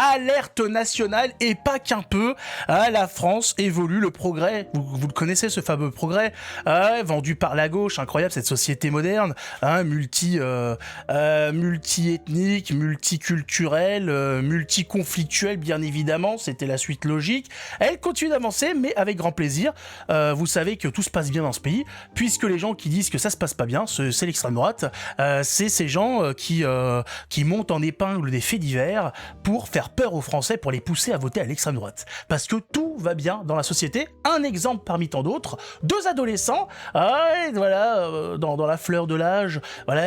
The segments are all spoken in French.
alerte nationale et pas qu'un peu. La France évolue, le progrès, vous le connaissez ce fameux progrès, vendu par la gauche, incroyable cette société moderne, multi-ethnique, multiculturelle, multiconflictuelle bien évidemment, c'était la suite logique. Elle continue d'avancer mais avec grand plaisir. Vous savez que tout se passe bien dans ce pays, puisque les gens qui disent que ça se passe pas bien, c'est l'extrême droite, c'est ces gens qui montent en épingle des faits divers pour faire peur aux Français, pour les pousser à voter à l'extrême droite. Parce que tout va bien dans la société. Un exemple parmi tant d'autres, 2 adolescents, dans la fleur de l'âge,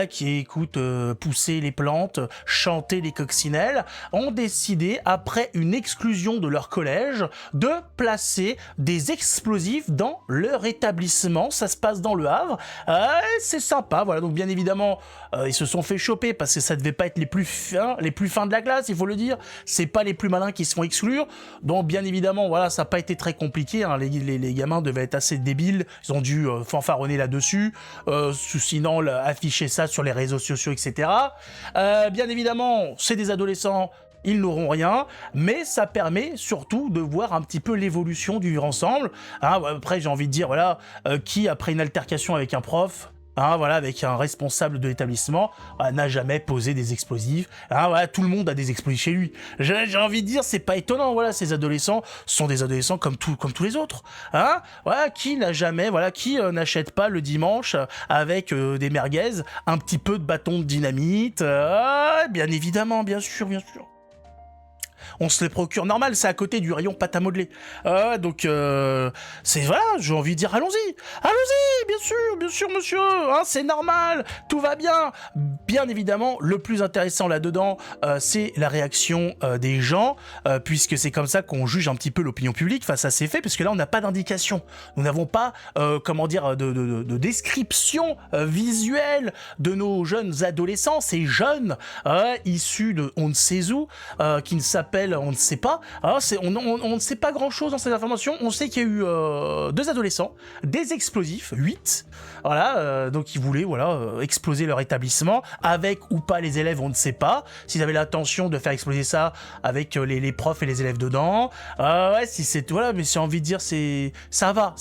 qui écoutent pousser les plantes, chanter les coccinelles, ont décidé, après une exclusion de leur collège, de placer des explosifs dans leur établissement. Ça se passe dans le Havre. C'est sympa, donc bien évidemment, ils se sont fait choper parce que ça devait pas être les plus fins de la classe, il faut le dire. C'est pas les plus malins qui se font exclure. Donc bien évidemment, ça n'a pas été très compliqué. Les gamins devaient être assez débiles. Ils ont dû fanfaronner là-dessus, sinon afficher ça sur les réseaux sociaux, etc. Bien évidemment, c'est des adolescents. Ils n'auront rien, mais ça permet surtout de voir un petit peu l'évolution du vivre ensemble. Après, j'ai envie de dire, qui après une altercation avec un prof, avec un responsable de l'établissement, n'a jamais posé des explosifs. Tout le monde a des explosifs chez lui. J'ai envie de dire, c'est pas étonnant. Ces adolescents sont des adolescents comme tous les autres. Qui n'a jamais, qui n'achète pas le dimanche avec des merguez, un petit peu de bâton de dynamite. Bien évidemment, bien sûr. On se les procure normal, c'est à côté du rayon pâte à modeler. J'ai envie de dire, allons-y, bien sûr, monsieur, c'est normal, tout va bien. Bien évidemment, le plus intéressant là-dedans, c'est la réaction des gens, puisque c'est comme ça qu'on juge un petit peu l'opinion publique face à ces faits, puisque là, on n'a pas d'indication. Nous n'avons pas, de description visuelle de nos jeunes adolescents, ces jeunes issus de on ne sait où, qui ne s'appellent on ne sait pas. On ne sait pas grand-chose dans cette information. On sait qu'il y a eu 2 adolescents, des explosifs, 8, donc ils voulaient exploser leur établissement, avec ou pas les élèves, on ne sait pas. S'ils avaient l'intention de faire exploser ça avec les profs et les élèves dedans, si c'est mais j'ai envie de dire, ça va.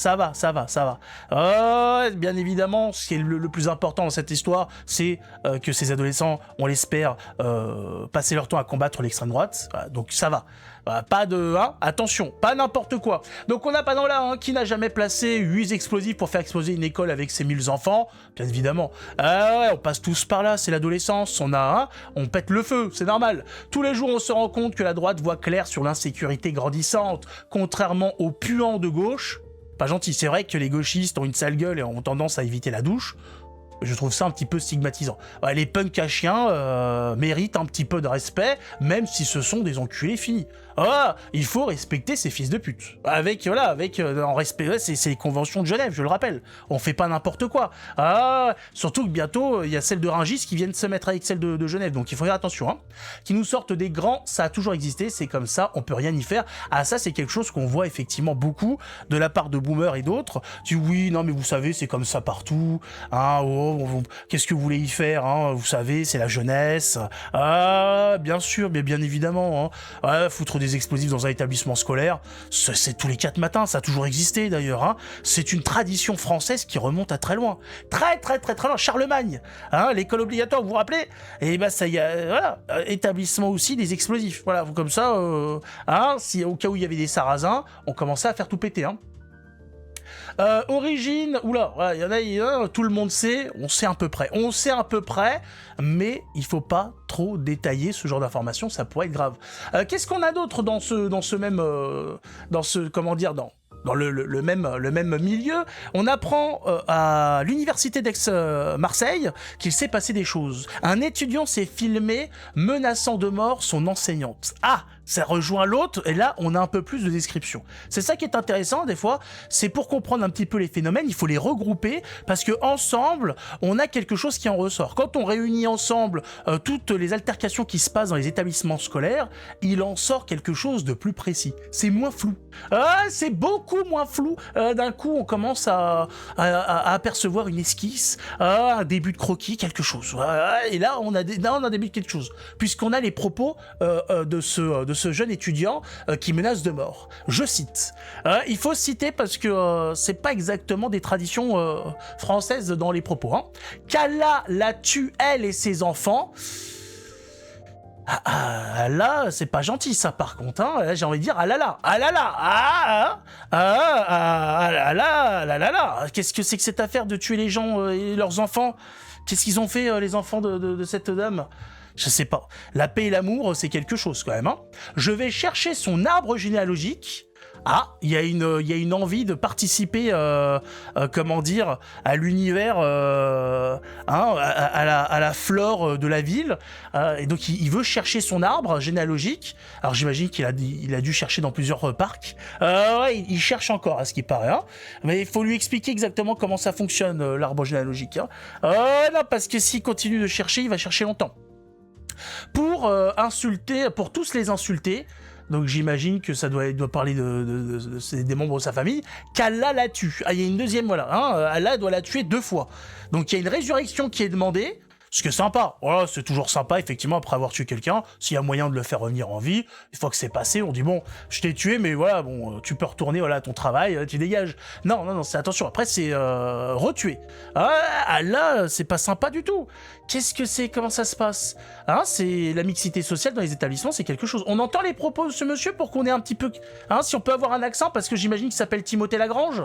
Bien évidemment, ce qui est le plus important dans cette histoire, c'est que ces adolescents, on l'espère, passer leur temps à combattre l'extrême droite. Donc ça va. Pas de... attention, pas n'importe quoi. Donc on a pas qui n'a jamais placé 8 explosifs pour faire exploser une école avec ses 1000 enfants. Bien évidemment. On passe tous par là, c'est l'adolescence. On pète le feu, c'est normal. Tous les jours, on se rend compte que la droite voit clair sur l'insécurité grandissante, contrairement aux puants de gauche. Pas gentil, c'est vrai que les gauchistes ont une sale gueule et ont tendance à éviter la douche. Je trouve ça un petit peu stigmatisant. Les punks à chiens méritent un petit peu de respect, même si ce sont des enculés finis. Il faut respecter ces fils de pute. En respect, c'est les conventions de Genève, je le rappelle. On fait pas n'importe quoi. Surtout que bientôt, il y a celles de Rungis qui viennent se mettre avec celles de Genève, donc il faut faire attention. Qui nous sortent des grands, ça a toujours existé, c'est comme ça, on peut rien y faire. Ça, c'est quelque chose qu'on voit effectivement beaucoup de la part de boomers et d'autres. Oui, non, mais vous savez, c'est comme ça partout. Qu'est-ce que vous voulez y faire, vous savez, c'est la jeunesse. Bien sûr, mais bien évidemment. Foutre des explosifs dans un établissement scolaire, c'est tous les 4 matins, ça a toujours existé d'ailleurs. C'est une tradition française qui remonte à très loin. Très loin. Charlemagne, l'école obligatoire, vous vous rappelez? Et ça y a, établissement aussi des explosifs. Comme ça, si au cas où il y avait des sarrasins, on commençait à faire tout péter. Origine, il y en a, tout le monde sait, on sait à peu près, mais il faut pas trop détailler ce genre d'informations, ça pourrait être grave. Qu'est-ce qu'on a d'autre dans le même milieu? On apprend à l'université d'Aix-Marseille qu'il s'est passé des choses. Un étudiant s'est filmé menaçant de mort son enseignante. Ça rejoint l'autre, et là, on a un peu plus de description. C'est ça qui est intéressant, des fois, c'est pour comprendre un petit peu les phénomènes, il faut les regrouper, parce que ensemble, on a quelque chose qui en ressort. Quand on réunit ensemble toutes les altercations qui se passent dans les établissements scolaires, il en sort quelque chose de plus précis. C'est moins flou. C'est beaucoup moins flou. D'un coup, on commence à apercevoir une esquisse, un début de croquis, quelque chose. Et là, on a un début de quelque chose, puisqu'on a les propos de de ce jeune étudiant qui menace de mort. Je cite. Il faut citer parce que c'est pas exactement des traditions françaises dans les propos. Hein. Qu'Allah la tue, elle et ses enfants. Là, c'est pas gentil ça par contre, hein. Là, j'ai envie de dire ah là là, qu'est-ce que c'est que cette affaire de tuer les gens et leurs enfants? Qu'est-ce qu'ils ont fait les enfants de cette dame? Je sais pas. La paix et l'amour, c'est quelque chose quand même, hein. Je vais chercher son arbre généalogique. Ah, il y a une envie de participer, comment dire, à l'univers, à la flore de la ville. Et donc, il veut chercher son arbre généalogique. Alors, j'imagine qu'il a dû chercher dans plusieurs parcs. Ouais, il cherche encore, à ce qui paraît. Hein. Mais il faut lui expliquer exactement comment ça fonctionne, l'arbre généalogique. Hein. Non, parce que s'il continue de chercher, il va chercher longtemps. Pour tous les insulter. Donc j'imagine que ça doit parler des membres de sa famille, qu'Allah la tue. Ah, il y a une deuxième, voilà. Hein, Allah doit la tuer 2 fois. Donc il y a une résurrection qui est demandée, ce qui est sympa. Voilà, c'est toujours sympa, effectivement, après avoir tué quelqu'un, s'il y a moyen de le faire revenir en vie, une fois que c'est passé, on dit, bon, je t'ai tué, mais voilà, bon, tu peux retourner voilà, à ton travail, tu dégages. Non, c'est attention, après c'est retué. Ah, là, c'est pas sympa du tout. Qu'est-ce que c'est? Comment ça se passe? Hein, c'est la mixité sociale dans les établissements, c'est quelque chose. On entend les propos de ce monsieur pour qu'on ait un petit peu... Hein, si on peut avoir un accent, parce que j'imagine qu'il s'appelle Timothée Lagrange.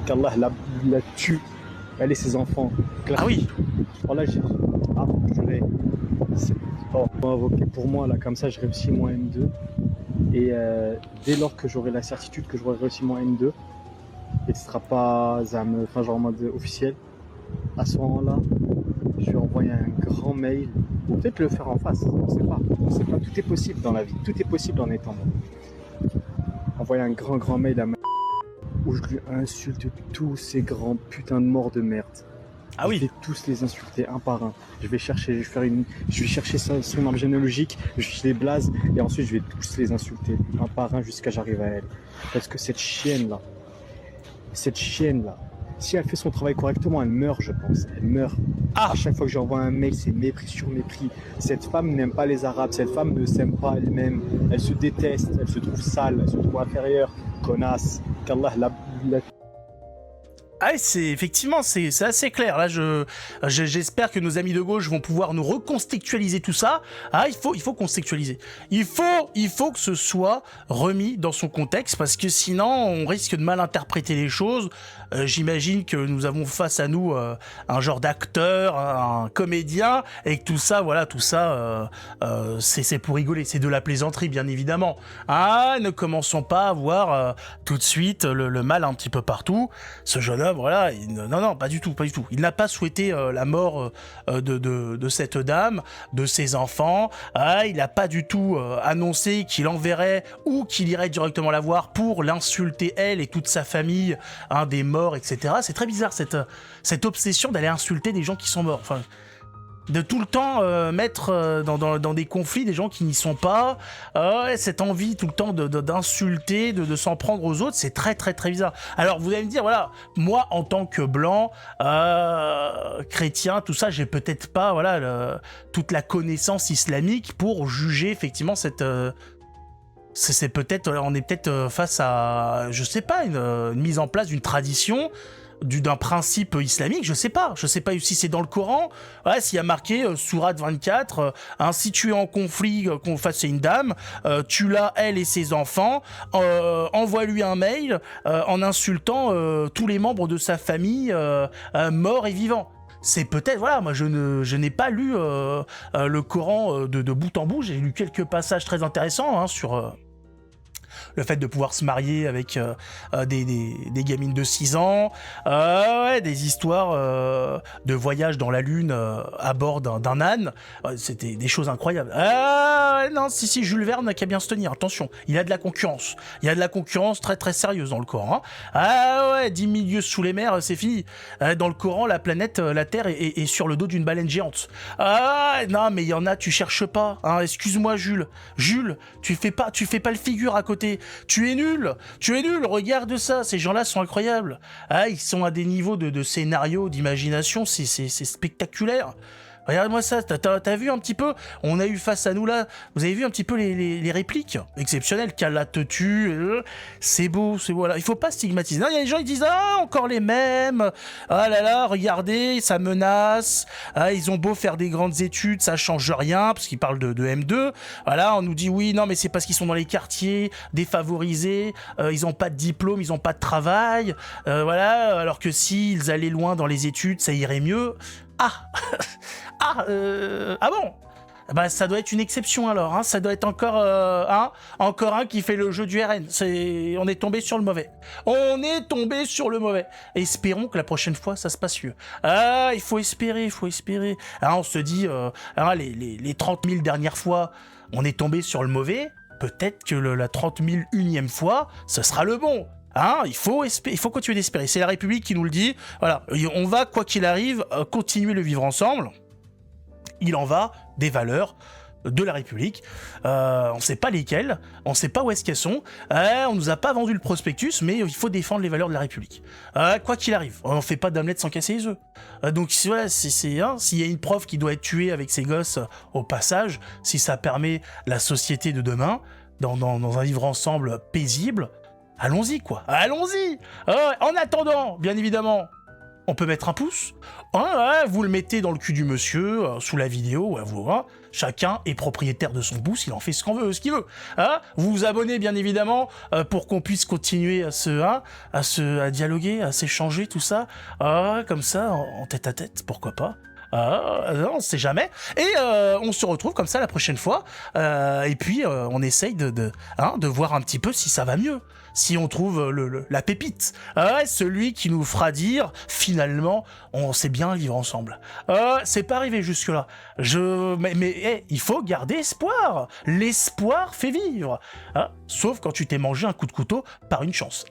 Qu'Allah la tue, elle et ses enfants. Ah oui. Voilà, j'ai dit, je vais. On va invoquer pour moi, là, comme ça, je réussis mon M2. Et dès lors que j'aurai la certitude que j'aurai réussi mon M2, et ce sera pas genre en mode officiel, à ce moment-là, je vais envoyer un grand mail, ou peut-être le faire en face, on sait pas, tout est possible dans la vie, tout est possible en étant bon. Envoyer un grand mail à ma où je lui insulte tous ces grands putains de morts de merde. Ah oui. Je vais tous les insulter un par un. Je vais chercher son arbre généalogique, je les blase et ensuite je vais tous les insulter un par un jusqu'à j'arrive à elle. Parce que cette chienne là, si elle fait son travail correctement, elle meurt, je pense. Elle meurt. À chaque fois que j'envoie un mail, c'est mépris sur mépris. Cette femme n'aime pas les Arabes, cette femme ne s'aime pas elle-même. Elle se déteste, elle se trouve sale, elle se trouve inférieure. Connasse, qu'Allah la... Ah, c'est assez clair. Là, j'espère que nos amis de gauche vont pouvoir nous recontextualiser tout ça. Ah, il faut contextualiser. Il faut que ce soit remis dans son contexte parce que sinon, on risque de mal interpréter les choses. J'imagine que nous avons face à nous un genre d'acteur, un comédien, et que tout ça, c'est pour rigoler. C'est de la plaisanterie, bien évidemment. Ah, ne commençons pas à voir tout de suite le mal un petit peu partout. Ce jeune homme, voilà, non, pas du tout. Il n'a pas souhaité la mort de cette dame, de ses enfants. Ah, il n'a pas du tout annoncé qu'il enverrait ou qu'il irait directement la voir pour l'insulter elle et toute sa famille, des morts, etc. C'est très bizarre cette obsession d'aller insulter des gens qui sont morts. Enfin, de tout le temps mettre dans des conflits des gens qui n'y sont pas, cette envie tout le temps d'insulter, de s'en prendre aux autres, c'est très très très bizarre. Alors vous allez me dire, voilà, moi en tant que blanc, chrétien, tout ça, j'ai peut-être pas toute la connaissance islamique pour juger effectivement cette... on est peut-être face à, je sais pas, une mise en place d'une tradition, d'un principe islamique, je sais pas si c'est dans le Coran, s'il y a marqué sourate 24, si tu es en conflit face à une dame, tue-la elle et ses enfants, envoie-lui un mail en insultant tous les membres de sa famille, morts et vivants. C'est peut-être, moi je n'ai pas lu le Coran de bout en bout, j'ai lu quelques passages très intéressants sur... le fait de pouvoir se marier avec des gamines de 6 ans, des histoires de voyage dans la lune à bord d'un âne, c'était des choses incroyables. Non, si, Jules Verne n'a qu'à bien se tenir, attention, il y a de la concurrence très très sérieuse dans le Coran. 10 000 lieues sous les mers, c'est fini. Dans le Coran, la planète, la Terre est sur le dos d'une baleine géante. Non, mais il y en a, tu cherches pas, excuse-moi Jules, tu fais pas le figure à côté. Tu es nul, regarde ça, ces gens-là sont incroyables. Ils sont à des niveaux de scénario, d'imagination, c'est spectaculaire. Regarde-moi ça, t'as vu un petit peu? On a eu face à nous là, vous avez vu un petit peu les répliques exceptionnelles, qu'Allah te tue, c'est beau, c'est voilà. Il faut pas stigmatiser. Non, il y a des gens qui disent ah encore les mêmes, ah là là, regardez, ça menace, ah, ils ont beau faire des grandes études, ça change rien, parce qu'ils parlent de M2. Voilà, on nous dit oui, non mais c'est parce qu'ils sont dans les quartiers défavorisés, ils ont pas de diplôme, ils ont pas de travail, voilà, alors que s'ils allaient loin dans les études, ça irait mieux. Ah ah bon? Bah ça doit être une exception alors, hein. Ça doit être encore encore un qui fait le jeu du RN. On est tombé sur le mauvais. On est tombé sur le mauvais. Espérons que la prochaine fois ça se passe mieux. Ah, il faut espérer, il faut espérer. Ah, on se dit, les 30 000 dernières fois, on est tombé sur le mauvais. Peut-être que la 30 001e fois, ce sera le bon. Hein, il faut continuer d'espérer. C'est la République qui nous le dit. Voilà, on va, quoi qu'il arrive, continuer le vivre ensemble. Il en va des valeurs de la République. On sait pas lesquelles, on sait pas où est-ce qu'elles sont. On nous a pas vendu le prospectus, mais il faut défendre les valeurs de la République. Quoi qu'il arrive, on fait pas d'omelette sans casser les œufs. Donc voilà, s'il y a une prof qui doit être tuée avec ses gosses au passage, si ça permet la société de demain, dans un vivre ensemble paisible, allons-y quoi, allons-y. En attendant, bien évidemment, on peut mettre un pouce. Vous le mettez dans le cul du monsieur, sous la vidéo, chacun est propriétaire de son pouce, il en fait ce qu'il veut. Vous vous abonnez bien évidemment pour qu'on puisse continuer à dialoguer, à s'échanger, tout ça. Comme ça, en tête à tête, pourquoi pas. On sait jamais. Et on se retrouve comme ça la prochaine fois. Et puis on essaye de voir un petit peu si ça va mieux. Si on trouve la pépite. Celui qui nous fera dire finalement on sait bien vivre ensemble. C'est pas arrivé jusque là. Mais il faut garder espoir. L'espoir fait vivre. Sauf quand tu t'es mangé un coup de couteau par une chance.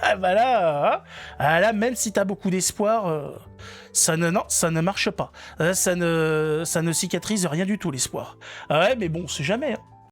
Là, même si t'as beaucoup d'espoir, ça ne marche pas. Ça ne cicatrise rien du tout l'espoir. Mais bon, c'est jamais.